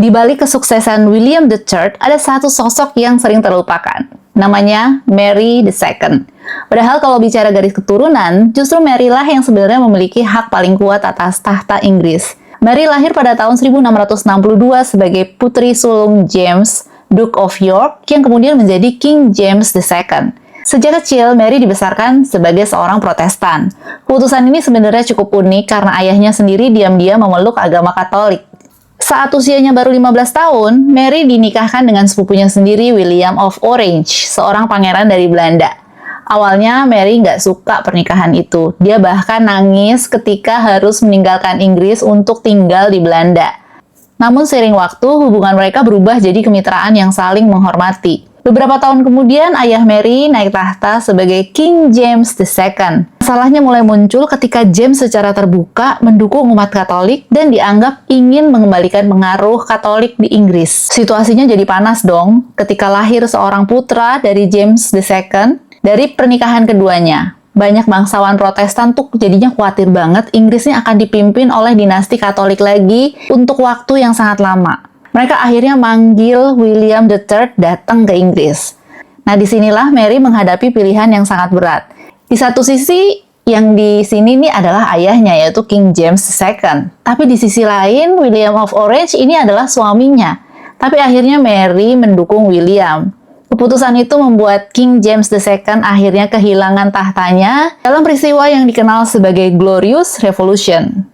Di balik kesuksesan William III, ada satu sosok yang sering terlupakan. Namanya Mary II. Padahal kalau bicara garis keturunan, justru Mary lah yang sebenarnya memiliki hak paling kuat atas tahta Inggris. Mary lahir pada tahun 1662 sebagai putri sulung James, Duke of York, yang kemudian menjadi King James II. Sejak kecil, Mary dibesarkan sebagai seorang Protestan. Keputusan ini sebenarnya cukup unik karena ayahnya sendiri diam-diam memeluk agama Katolik. Saat usianya baru 15 tahun, Mary dinikahkan dengan sepupunya sendiri, William of Orange, seorang pangeran dari Belanda. Awalnya, Mary nggak suka pernikahan itu. Dia bahkan nangis ketika harus meninggalkan Inggris untuk tinggal di Belanda. Namun seiring waktu, hubungan mereka berubah jadi kemitraan yang saling menghormati. Beberapa tahun kemudian, ayah Mary naik tahta sebagai King James II. Masalahnya mulai muncul ketika James secara terbuka mendukung umat Katolik dan dianggap ingin mengembalikan pengaruh Katolik di Inggris. Situasinya jadi panas dong ketika lahir seorang putra dari James II dari pernikahan keduanya. Banyak bangsawan Protestan tuh jadinya khawatir banget Inggris ini akan dipimpin oleh dinasti Katolik lagi untuk waktu yang sangat lama. Mereka akhirnya manggil William III datang ke Inggris. Nah, disinilah Mary menghadapi pilihan yang sangat berat. Di satu sisi, yang di sini nih adalah ayahnya, yaitu King James II. Tapi di sisi lain, William of Orange ini adalah suaminya. Tapi akhirnya Mary mendukung William. Keputusan itu membuat King James II akhirnya kehilangan tahtanya dalam peristiwa yang dikenal sebagai Glorious Revolution.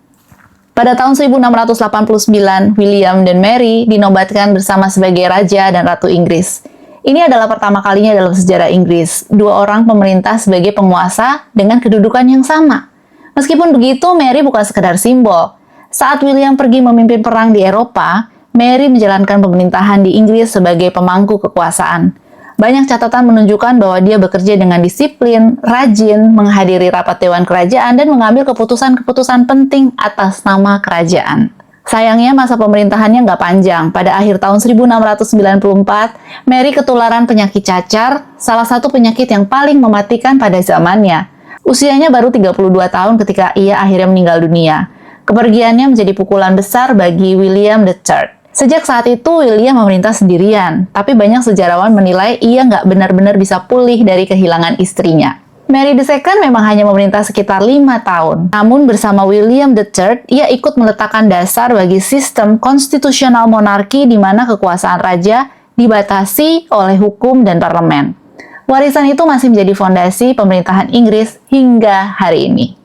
Pada tahun 1689, William dan Mary dinobatkan bersama sebagai Raja dan Ratu Inggris. Ini adalah pertama kalinya dalam sejarah Inggris, dua orang pemerintah sebagai penguasa dengan kedudukan yang sama. Meskipun begitu, Mary bukan sekedar simbol. Saat William pergi memimpin perang di Eropa, Mary menjalankan pemerintahan di Inggris sebagai pemangku kekuasaan. Banyak catatan menunjukkan bahwa dia bekerja dengan disiplin, rajin, menghadiri rapat Dewan Kerajaan, dan mengambil keputusan-keputusan penting atas nama kerajaan. Sayangnya masa pemerintahannya nggak panjang. Pada akhir tahun 1694, Mary ketularan penyakit cacar, salah satu penyakit yang paling mematikan pada zamannya. Usianya baru 32 tahun ketika ia akhirnya meninggal dunia. Kepergiannya menjadi pukulan besar bagi William III. Sejak saat itu, William memerintah sendirian, tapi banyak sejarawan menilai ia nggak benar-benar bisa pulih dari kehilangan istrinya. Mary II memang hanya memerintah sekitar 5 tahun. Namun bersama William III, ia ikut meletakkan dasar bagi sistem konstitusional monarki di mana kekuasaan raja dibatasi oleh hukum dan parlemen. Warisan itu masih menjadi fondasi pemerintahan Inggris hingga hari ini.